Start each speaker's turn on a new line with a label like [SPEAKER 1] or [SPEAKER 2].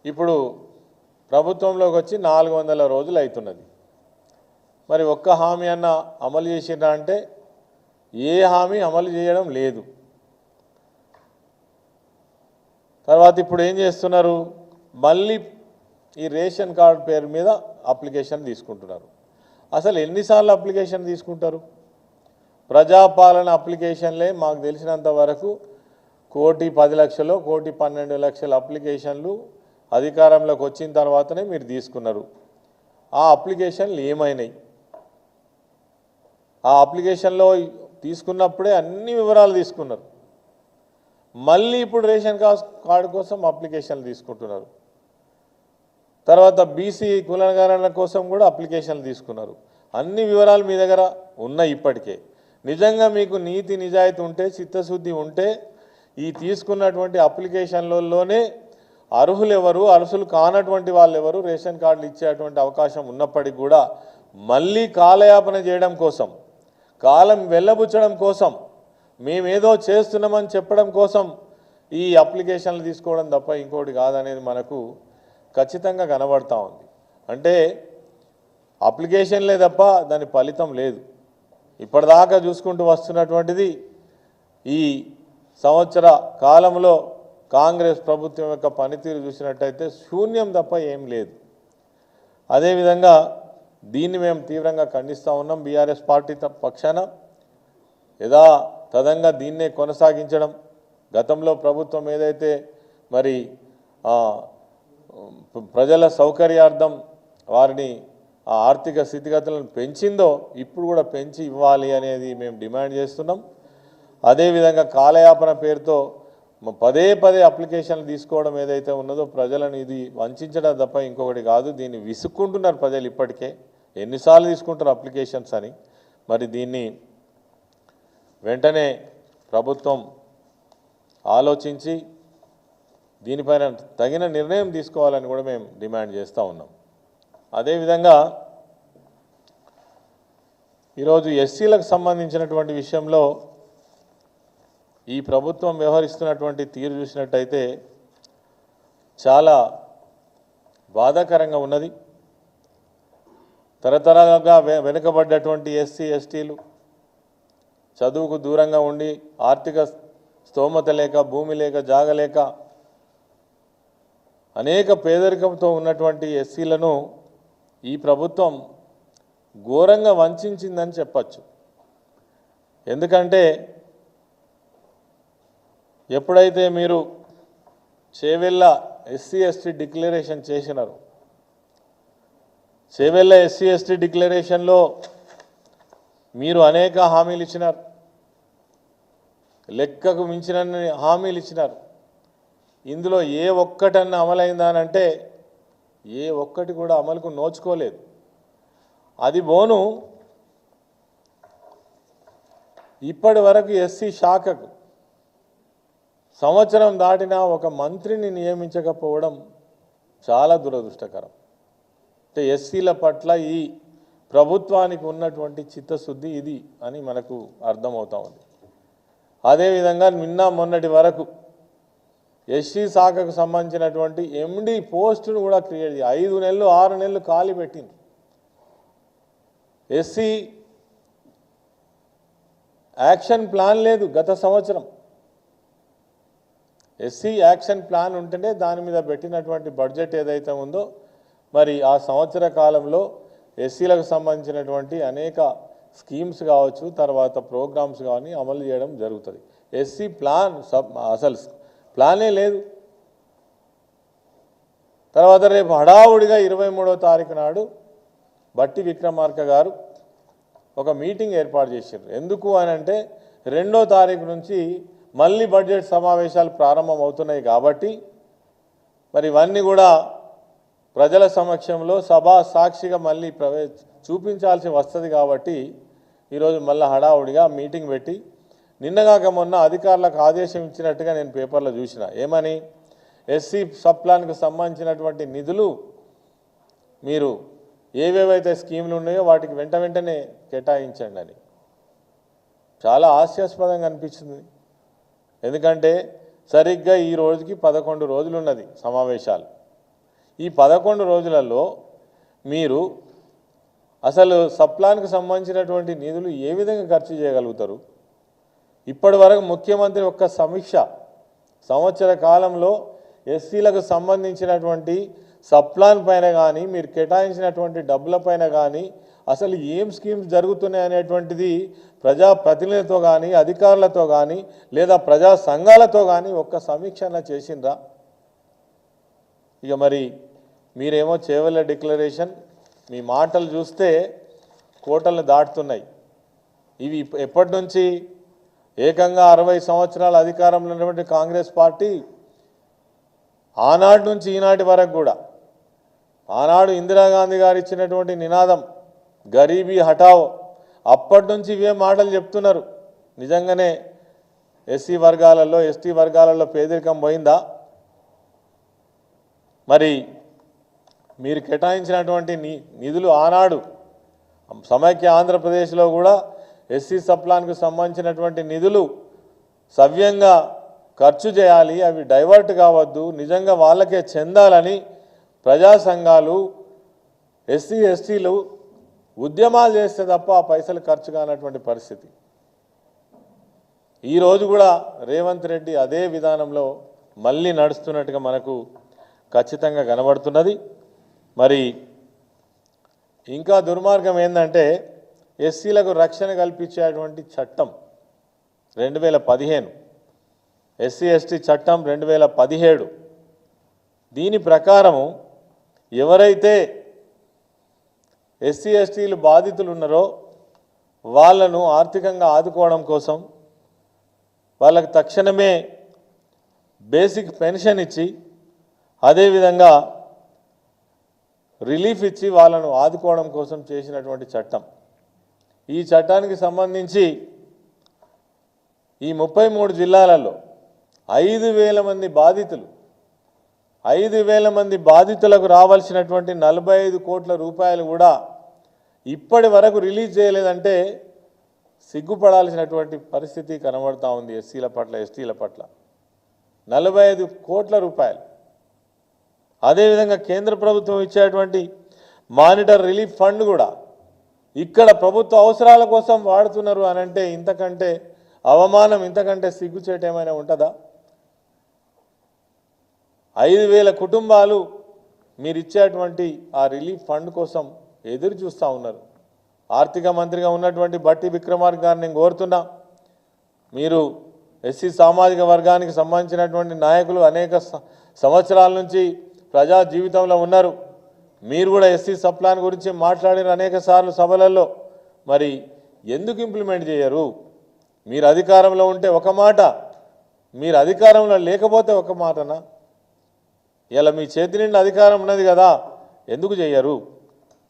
[SPEAKER 1] ఇప్పుడు ప్రభుత్వంలోకి వచ్చి 400 రోజులు అవుతున్నది. మరి ఒక్క హామీ అన్న అమలు చేసినా అంటే ఏ హామీ అమలు చేయడం లేదు. తర్వాత ఇప్పుడు ఏం చేస్తున్నారు, మళ్ళీ ఈ రేషన్ కార్డు పేరు మీద అప్లికేషన్ తీసుకుంటున్నారు. అసలు ఎన్నిసార్లు అప్లికేషన్ తీసుకుంటారు? ప్రజాపాలన అప్లికేషన్లే మాకు తెలిసినంత వరకు 1,10,00,000 1,12,00,000 అప్లికేషన్లు అధికారంలోకి వచ్చిన తర్వాతనే మీరు తీసుకున్నారు. ఆ అప్లికేషన్లు ఏమైనాయి? ఆ అప్లికేషన్లో తీసుకున్నప్పుడే అన్ని వివరాలు తీసుకున్నారు. మళ్ళీ ఇప్పుడు రేషన్ కార్డు కోసం అప్లికేషన్లు తీసుకుంటున్నారు. తర్వాత బీసీ కులగణన కోసం కూడా అప్లికేషన్లు తీసుకున్నారు. అన్ని వివరాలు మీ దగ్గర ఉన్నాయి. ఇప్పటికే నిజంగా మీకు నీతి నిజాయితీ ఉంటే, చిత్తశుద్ధి ఉంటే ఈ తీసుకున్నటువంటి అప్లికేషన్లలోనే అర్హులు ఎవరు, అర్హులు కానటువంటి వాళ్ళు ఎవరు, రేషన్ కార్డులు ఇచ్చేటువంటి అవకాశం ఉన్నప్పటికీ కూడా మళ్ళీ కాలయాపన చేయడం కోసం, కాలం వెళ్ళబుచ్చడం కోసం, మేమేదో చేస్తున్నామని చెప్పడం కోసం ఈ అప్లికేషన్లు తీసుకోవడం తప్ప ఇంకోటి కాదనేది మనకు ఖచ్చితంగా కనబడతా ఉంది. అంటే అప్లికేషన్లే తప్ప దాని ఫలితం లేదు. ఇప్పటిదాకా చూసుకుంటూ వస్తున్నటువంటిది ఈ సంవత్సర కాలంలో కాంగ్రెస్ ప్రభుత్వం యొక్క పనితీరు చూసినట్టయితే శూన్యం తప్ప ఏం లేదు. అదేవిధంగా దీన్ని మేము తీవ్రంగా ఖండిస్తూ ఉన్నాం. బీఆర్ఎస్ పార్టీ పక్షాన యథాతథంగా దీన్నే కొనసాగించడం, గతంలో ప్రభుత్వం ఏదైతే మరి ప్రజల సౌకర్యార్థం వారిని ఆ ఆర్థిక స్థితిగతులను పెంచిందో ఇప్పుడు కూడా పెంచి ఇవ్వాలి అనేది మేము డిమాండ్ చేస్తున్నాం. అదేవిధంగా కాలయాపన పేరుతో పదే అప్లికేషన్లు తీసుకోవడం ఏదైతే ఉన్నదో ప్రజలను ఇది వంచడం తప్ప ఇంకొకటి కాదు. దీన్ని విసుక్కుంటున్నారు ప్రజలు. ఇప్పటికే ఎన్నిసార్లు తీసుకుంటారు అప్లికేషన్స్ అని. మరి దీన్ని వెంటనే ప్రభుత్వం ఆలోచించి దీనిపైన తగిన నిర్ణయం తీసుకోవాలని కూడా మేము డిమాండ్ చేస్తూ ఉన్నాం. అదేవిధంగా ఈరోజు ఎస్సీలకు సంబంధించినటువంటి విషయంలో ఈ ప్రభుత్వం వ్యవహరిస్తున్నటువంటి తీరు చూసినట్టయితే చాలా బాధాకరంగా ఉన్నది. తరతరాలుగా వెనుకబడ్డటువంటి ఎస్సీ ఎస్టీలు చదువుకు దూరంగా ఉండి ఆర్థిక స్తోమత లేక, భూమి లేక, జాగ లేక అనేక పేదరికంతో ఉన్నటువంటి ఎస్సీలను ఈ ప్రభుత్వం ఘోరంగా వంచిందని చెప్పచ్చు. ఎందుకంటే ఎప్పుడైతే మీరు చేవెళ్ళ ఎస్సీ ఎస్టీ డిక్లరేషన్ చేసినారు, చేవెళ్ళ ఎస్సీ ఎస్టీ డిక్లరేషన్లో మీరు అనేక హామీలు ఇచ్చినారు, లెక్కకు మించిన హామీలు ఇచ్చినారు. ఇందులో ఏ ఒక్కటన్నా అమలైందానంటే ఏ ఒక్కటి కూడా అమలుకు నోచుకోలేదు. అది బోను ఇప్పటి వరకు ఎస్సీ శాఖకు సంవత్సరం దాటినా ఒక మంత్రిని నియమించకపోవడం చాలా దురదృష్టకరం. అంటే ఎస్సీల పట్ల ఈ ప్రభుత్వానికి ఉన్నటువంటి చిత్తశుద్ధి ఇది అని మనకు అర్థమవుతా ఉంది. అదేవిధంగా మొన్నటి వరకు ఎస్సీ శాఖకు సంబంధించినటువంటి ఎండి పోస్టును కూడా క్రియేట్ చేయాలి. 5 నెలలు 6 నెలలు ఖాళీ పెట్టింది. ఎస్సీ యాక్షన్ ప్లాన్ లేదు గత సంవత్సరం. ఎస్సీ యాక్షన్ ప్లాన్ ఉంటేనే దాని మీద పెట్టినటువంటి బడ్జెట్ ఏదైతే ఉందో మరి ఆ సంవత్సర కాలంలో ఎస్సీలకు సంబంధించినటువంటి అనేక స్కీమ్స్ కావచ్చు, తర్వాత ప్రోగ్రామ్స్ కానీ అమలు చేయడం జరుగుతుంది. ఎస్సీ ప్లాన్ అసలు ప్లానే లేదు. తర్వాత రేపు హడావుడిగా 23వ తారీఖు నాడు బట్టి విక్రమార్క గారు ఒక మీటింగ్ ఏర్పాటు చేశారు. ఎందుకు అని అంటే 2వ తారీఖు నుంచి మళ్ళీ బడ్జెట్ సమావేశాలు ప్రారంభం అవుతున్నాయి కాబట్టి మరి ఇవన్నీ కూడా ప్రజల సమక్షంలో సభా సాక్షిగా మళ్ళీ చూపించాల్సి వస్తుంది కాబట్టి ఈరోజు మళ్ళీ హడావుడిగా మీటింగ్ పెట్టి నిన్నగాక మొన్న అధికారులకు ఆదేశం ఇచ్చినట్టుగా నేను పేపర్లో చూసిన. ఏమని, ఎస్సీ సబ్ ప్లాన్కు సంబంధించినటువంటి నిధులు మీరు ఏవేవైతే స్కీములు ఉన్నాయో వాటికి వెంటనే కేటాయించండి అని. చాలా హాస్యాస్పదంగా అనిపించింది. ఎందుకంటే సరిగ్గా ఈ రోజుకి 11 రోజులు ఉన్నది సమావేశాలు. ఈ 11 రోజులలో మీరు అసలు సప్లాన్కు సంబంధించినటువంటి నిధులు ఏ విధంగా ఖర్చు చేయగలుగుతారు? ఇప్పటి వరకు ముఖ్యమంత్రి ఒక్క సమీక్ష సంవత్సర కాలంలో ఎస్సీలకు సంబంధించినటువంటి సప్లాన్ పైన కానీ మీరు కేటాయించినటువంటి డబ్బుల పైన కానీ అసలు ఏం స్కీమ్స్ జరుగుతున్నాయి అనేటువంటిది ప్రజాప్రతినిధులతో కానీ అధికారులతో కానీ లేదా ప్రజా సంఘాలతో కానీ ఒక్క సమీక్షన చేసిండ్రా? ఇక మరి మీరేమో చేవెళ్ళ డిక్లరేషన్, మీ మాటలు చూస్తే కోటలను దాటుతున్నాయి. ఇవి ఎప్పటి నుంచి? ఏకంగా 60 సంవత్సరాల అధికారంలో ఉన్నటువంటి కాంగ్రెస్ పార్టీ ఆనాటి నుంచి ఈనాటి వరకు కూడా, ఆనాడు ఇందిరాగాంధీ గారు ఇచ్చినటువంటి నినాదం గరీబీ హటావ్, అప్పటి నుంచి ఇవే మాటలు చెప్తున్నారు. నిజంగానే ఎస్సీ వర్గాలలో ఎస్టీ వర్గాలలో పేదరికం పోయిందా? మరి మీరు కేటాయించినటువంటి నిధులు ఆనాడు సమైక్య ఆంధ్రప్రదేశ్లో కూడా ఎస్సీ సప్లాన్కు సంబంధించినటువంటి నిధులు సవ్యంగా ఖర్చు చేయాలి, అవి డైవర్ట్ కావద్దు, నిజంగా వాళ్ళకే చెందాలని ప్రజా సంఘాలు ఎస్సీ ఎస్టీలు ఉద్యమాలు చేస్తే తప్ప ఆ పైసలు ఖర్చు కానటువంటి పరిస్థితి. ఈరోజు కూడా రేవంత్ రెడ్డి అదే విధానంలో మళ్ళీ నడుస్తున్నట్టుగా మనకు ఖచ్చితంగా కనబడుతున్నది. మరి ఇంకా దుర్మార్గం ఏంటంటే ఎస్సీలకు రక్షణ కల్పించేటువంటి చట్టం 2015, ఎస్సీ ఎస్టీ చట్టం 2017, దీని ప్రకారము ఎవరైతే ఎస్సీ ఎస్టీలు బాధితులు ఉన్నారో వాళ్ళను ఆర్థికంగా ఆదుకోవడం కోసం వాళ్ళకు తక్షణమే బేసిక్ పెన్షన్ ఇచ్చి అదేవిధంగా రిలీఫ్ ఇచ్చి వాళ్ళను ఆదుకోవడం కోసం చేసినటువంటి చట్టం. ఈ చట్టానికి సంబంధించి ఈ 33 జిల్లాలలో 5,000 మంది బాధితులు, 5,000 మంది బాధితులకు రావాల్సినటువంటి 45 కోట్ల రూపాయలు కూడా ఇప్పటి వరకు రిలీజ్ చేయలేదంటే సిగ్గుపడాల్సినటువంటి పరిస్థితి కనబడుతూ ఉంది. ఎస్సీల పట్ల ఎస్టీల పట్ల 45 కోట్ల రూపాయలు. అదేవిధంగా కేంద్ర ప్రభుత్వం ఇచ్చేటువంటి మానిటర్ రిలీఫ్ ఫండ్ కూడా ఇక్కడ ప్రభుత్వ అవసరాల కోసం వాడుతున్నారు అని అంటే ఇంతకంటే అవమానం, ఇంతకంటే సిగ్గుచేటు ఏమైనా ఉంటుందా? 5,000 కుటుంబాలు మీరు ఇచ్చేటువంటి ఆ రిలీఫ్ ఫండ్ కోసం ఎదురు చూస్తూ ఉన్నారు. ఆర్థిక మంత్రిగా ఉన్నటువంటి బట్టి విక్రమార్క గారిని నేను కోరుతున్నా, మీరు ఎస్సీ సామాజిక వర్గానికి సంబంధించినటువంటి నాయకులు అనేక సంవత్సరాల నుంచి ప్రజా జీవితంలో ఉన్నారు. మీరు కూడా ఎస్సీ సప్లాన్ గురించి మాట్లాడిన అనేక సార్లు సభలలో, మరి ఎందుకు ఇంప్లిమెంట్ చేయరు? మీరు అధికారంలో ఉంటే ఒక మాట, మీరు అధికారంలో లేకపోతే ఒక మాటనా? ఇలా మీ చేతి నిండా అధికారం ఉన్నది కదా, ఎందుకు చేయరు?